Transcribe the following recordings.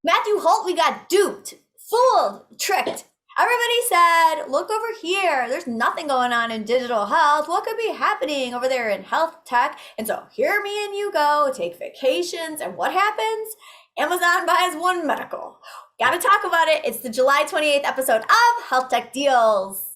Matthew Holt, we got duped, fooled, tricked. Everybody said, look over here. There's nothing going on in digital health. What could be happening over there in health tech? And so here me and you go, take vacations. And what happens? Amazon buys One Medical. Got to talk about it. It's the July 28th episode of Health Tech Deals.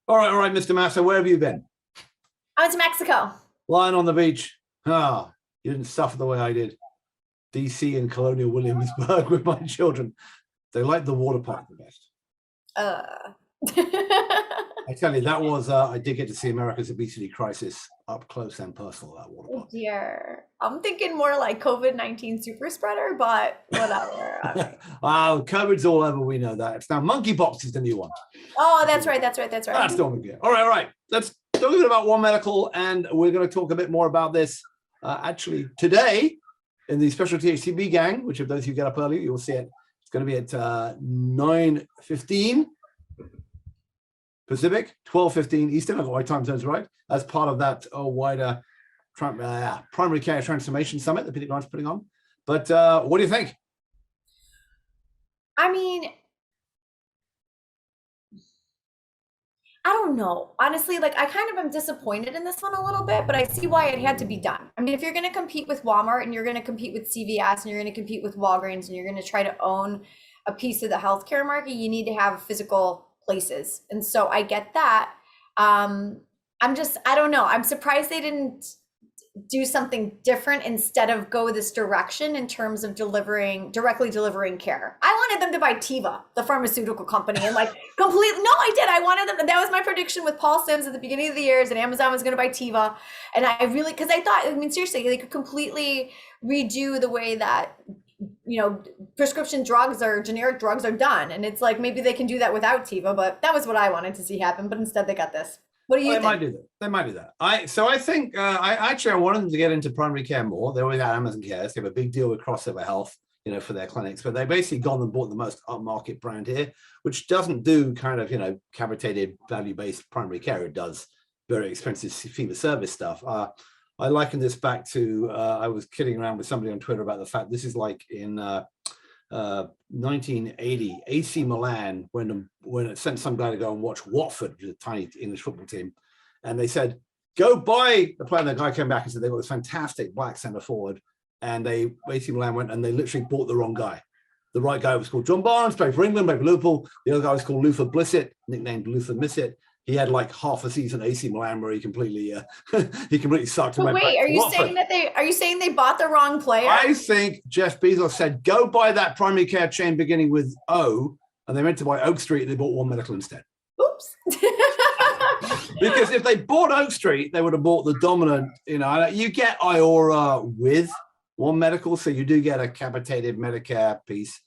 All right, Mr. Massa, where have you been? I went to Mexico. Lying on the beach. Ah, you didn't suffer the way I did. DC and Colonial Williamsburg with my children. They like the water park the best. I tell you, that was, I did get to see America's obesity crisis up close and personal, that water park. Oh dear. I'm thinking more like COVID-19 super spreader, but whatever. COVID's all over, we know that. It's now monkeypox is the new one. Oh, that's right. That's That's the one we get. All right. Let's talk a bit about One Medical, and we're going to talk a bit more about this actually today in the special THCB gang, which of those who get up early, you'll see it. It's going to be at 9:15 Pacific, 12:15 Eastern. I've got my time zones right, as part of that wider primary care transformation summit that Peter Grant's putting on. But what do you think? I mean, I don't know. Honestly, like I kind of am disappointed in this one a little bit, but I see why it had to be done. I mean, if you're going to compete with Walmart and you're going to compete with CVS and you're going to compete with Walgreens and you're going to try to own a piece of the healthcare market, you need to have physical places. And so I get that. I don't know. I'm surprised they didn't do something different instead of go this direction in terms of directly delivering care. I wanted them to buy Teva, the pharmaceutical company, and like completely, no, I did. I wanted them. That was my prediction with Paul Sims at the beginning of the year, that Amazon was going to buy Teva. And I really, because I thought, I mean, seriously, they could completely redo the way that, prescription drugs or generic drugs are done. And it's like, maybe they can do that without Teva, but that was what I wanted to see happen. But instead they got this. What do you think? They might do that. I think I wanted them to get into primary care more. They already got Amazon Cares. They have a big deal with Crossover Health, for their clinics, but they basically gone and bought the most upmarket brand here, which doesn't do kind of, capitated value-based primary care. It does very expensive fee-for-service stuff. I liken this back to, I was kidding around with somebody on Twitter about the fact this is like in 1980, AC Milan, when it sent some guy to go and watch Watford, which is a tiny English football team, and they said, go buy the player. And the guy came back and said they got this fantastic black centre forward, and AC Milan went and they literally bought the wrong guy. The right guy was called John Barnes, played for England, played for Liverpool. The other guy was called Luther Blissett, nicknamed Luther Missett. He had like half a season AC Milan where he completely sucked. But wait, are you saying they bought the wrong player? I think Jeff Bezos said, go buy that primary care chain beginning with O, and they meant to buy Oak Street and they bought One Medical instead. Oops. Because if they bought Oak Street, they would have bought the dominant, you get Iora with One Medical, so you do get a capitated Medicare piece.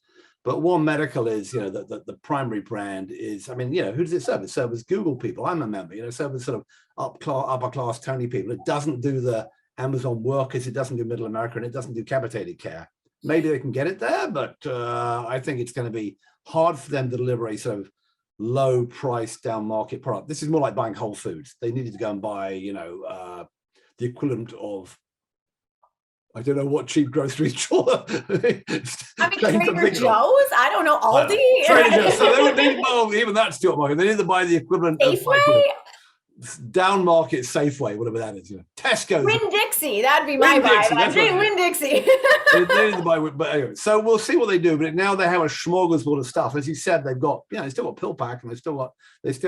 But One Medical is, the primary brand is, who does it serve? It serves Google people. I'm a member, it serves sort of upper class Tony people. It doesn't do the Amazon workers. It doesn't do middle America, and it doesn't do capitated care. Maybe they can get it there, but I think it's going to be hard for them to deliver a sort of low price down market product. This is more like buying Whole Foods. They needed to go and buy, the equivalent of, I don't know what cheap grocery store. Trader Joe's? I don't know, Aldi? Trader Joe's. So they would need, even that's still market. They need to buy the equivalent Safeway? Of down market Safeway, whatever that is. Tesco. Winn-Dixie, that'd be my buy. I'd say Winn-Dixie. They need to buy, but anyway, so we'll see what they do. But now they have a smorgasbord of stuff. As you said, they've got, they still got Pill Pack, and they still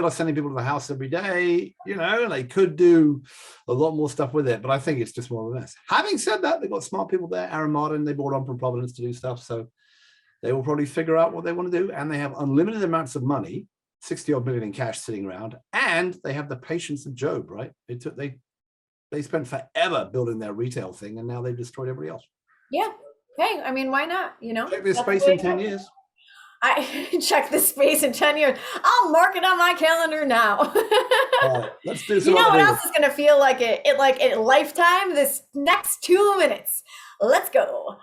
are sending people to the house every day. And they could do a lot more stuff with it, but I think it's just more of a mess. Having said that, they've got smart people there. Aaron Martin, they brought on from Providence to do stuff, so they will probably figure out what they want to do, and they have unlimited amounts of money, 60-odd million in cash sitting around, and they have the patience of Job, right? They spent forever building their retail thing, and now they've destroyed everybody else. Yeah. Hey, why not? Check this space in 10 years. I check this space in 10 years. I'll mark it on my calendar now. All right, let's do some. What else is going to feel like it like a lifetime? This next 2 minutes. Let's go.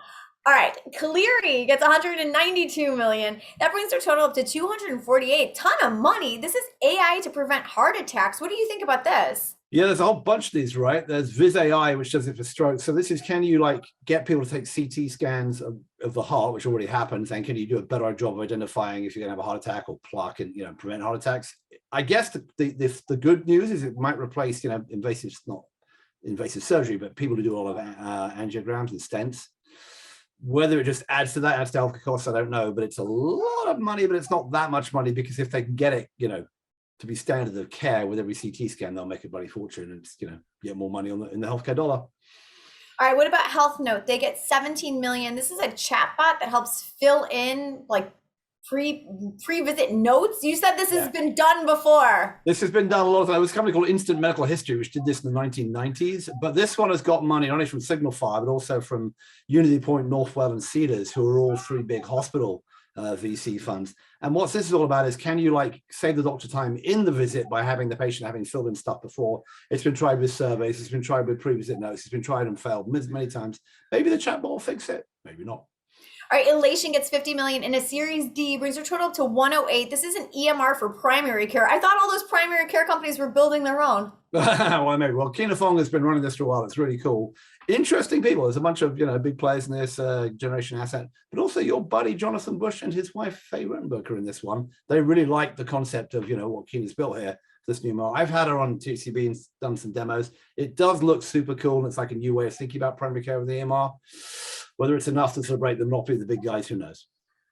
All right, Cleery gets 192 million. That brings their total up to 248. Ton of money. This is AI to prevent heart attacks. What do you think about this? Yeah, there's a whole bunch of these, right? There's Viz AI, which does it for stroke. So this is, can you like get people to take CT scans of the heart, which already happens, and can you do a better job of identifying if you're gonna have a heart attack or plaque and prevent heart attacks? I guess the good news is it might replace invasive, not invasive surgery, but people who do all of angiograms and stents. Whether it just adds to healthcare costs, I don't know, but it's a lot of money, but it's not that much money, because if they can get it, to be standard of care with every CT scan, they'll make a bloody fortune and get more money in the healthcare dollar. All right, what about Health Note? They get 17 million. This is a chatbot that helps fill in like pre-visit notes. You said this has been done before. This has been done a lot of times. There was a company called Instant Medical History, which did this in the 1990s. But this one has got money not only from Signify, but also from Unity Point, Northwell, and Cedars, who are all three big hospital VC funds. And what this is all about is, can you like save the doctor time in the visit by having the patient having filled in stuff before? It's been tried with surveys. It's been tried with pre-visit notes. It's been tried and failed many times. Maybe the chatbot will fix it. Maybe not. All right, Elation gets 50 million in a Series D, brings their total to 108. This is an EMR for primary care. I thought all those primary care companies were building their own. Well, maybe. Well, Kina Fong has been running this for a while. It's really cool. Interesting people. There's a bunch of big players in this generation asset, but also your buddy Jonathan Bush and his wife Faye Rottenberg are in this one. They really like the concept of what Kina's built here. This new model. I've had her on TCB and done some demos. It does look super cool, and it's like a new way of thinking about primary care with the EMR. Whether it's enough to celebrate the monopoly of the big guys, who knows?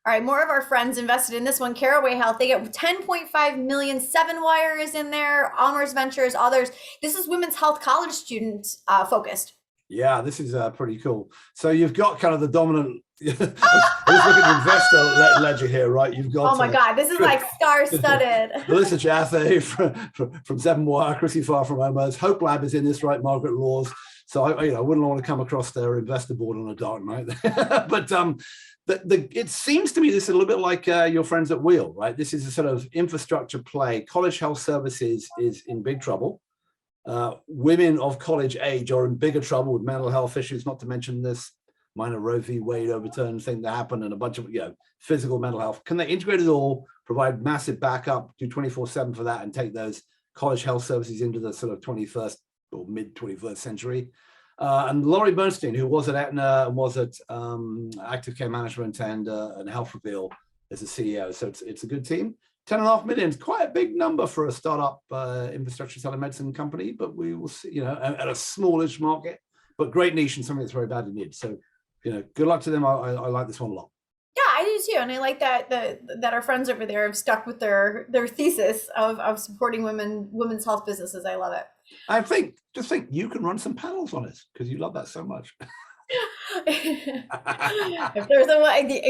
All right, more of our friends invested in this one. Caraway Health, they get 10.5 million. 7Wire is in there. Almers Ventures, others. This is women's health college students focused. Yeah, this is pretty cool. So you've got kind of the dominant. Let's look at the investor ledger here, right? You've got. Oh my God, this is like star-studded. Melissa Jaffe from 7Wire, Chrissy Farr from Omos. Hope Lab is in this, right? Margaret Laws. So I wouldn't want to come across their investor board on a dark night. But it seems to me this is a little bit like your friends at Wheel, right? This is a sort of infrastructure play. College health services is in big trouble. Women of college age are in bigger trouble with mental health issues, not to mention this minor Roe v. Wade overturn thing that happened, and a bunch of physical mental health. Can they integrate it all, provide massive backup, do 24/7 for that, and take those college health services into the sort of 21st or mid 21st century? And Laurie Bernstein, who was at Aetna and was at Active Care Management and Health Reveal as a CEO. So it's a good team. 10.5 million is quite a big number for a startup infrastructure telemedicine company, but we will see, at a smallish market, but great niche and something that's very badly needed. So, good luck to them. I like this one a lot. Yeah, I do too, and I like that our friends over there have stuck with their thesis of supporting women's health businesses. I love it. Just think you can run some panels on it because you love that so much. If there's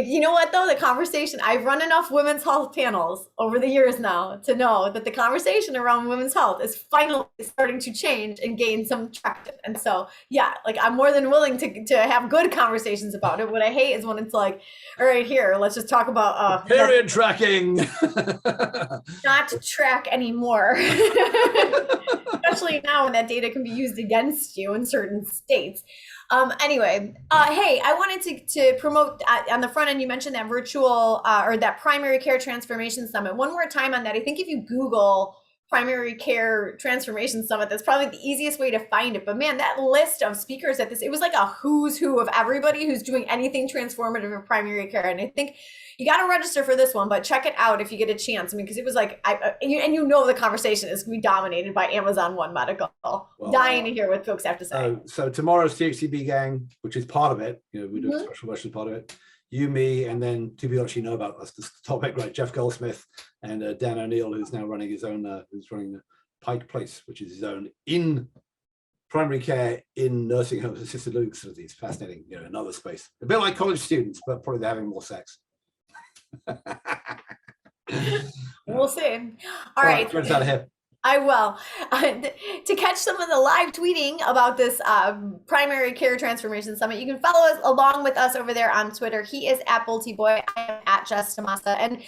you know what though, the conversation, I've run enough women's health panels over the years now to know that the conversation around women's health is finally starting to change and gain some traction. And so yeah, like I'm more than willing to have good conversations about it. What I hate is when it's like, all right, here, let's just talk about period tracking. Not to track anymore. Especially now when that data can be used against you in certain states. Anyway, hey, I wanted to promote on the front end, you mentioned that virtual or that primary care transformation summit. One more time on that. I think if you Google primary care transformation summit, that's probably the easiest way to find it. But man, that list of speakers at this, it was like a who's who of everybody who's doing anything transformative in primary care. And I think you got to register for this one, but check it out if you get a chance. I mean, because it was like, the conversation is going to be dominated by Amazon One Medical. Well, dying to hear what folks have to say. So tomorrow's THCB gang, which is part of it, we do a special version part of it. You, me, and then to be honest, you know about us, the topic, right? Jeff Goldsmith and Dan O'Neill, who's now running his own, who's running the Pike Place, which is his own in primary care, in nursing homes, assisted living facilities. Fascinating, another space. A bit like college students, but probably they're having more sex. We'll see. All right. Friends out of here. I will. To catch some of the live tweeting about this primary care transformation summit, you can follow us along with us over there on Twitter. He is at BoltyBoy. I am at Jess DaMassa. And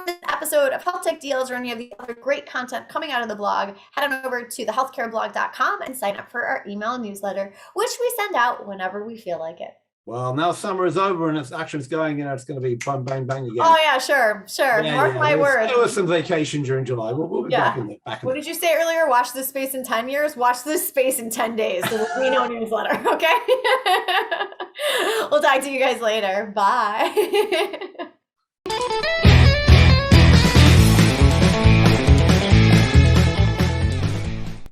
this episode of Health Tech Deals or any of the other great content coming out of the blog, head on over to thehealthcareblog.com and sign up for our email newsletter, which we send out whenever we feel like it. Well, now summer is over and its action's going, it's going to be bang, bang, bang again. Oh yeah, sure. Mark my words. There was some vacation during July. We'll be back in back. What did you say earlier? Watch this space in 10 years. Watch this space in 10 days. So the We Know newsletter. Okay. We'll talk to you guys later. Bye.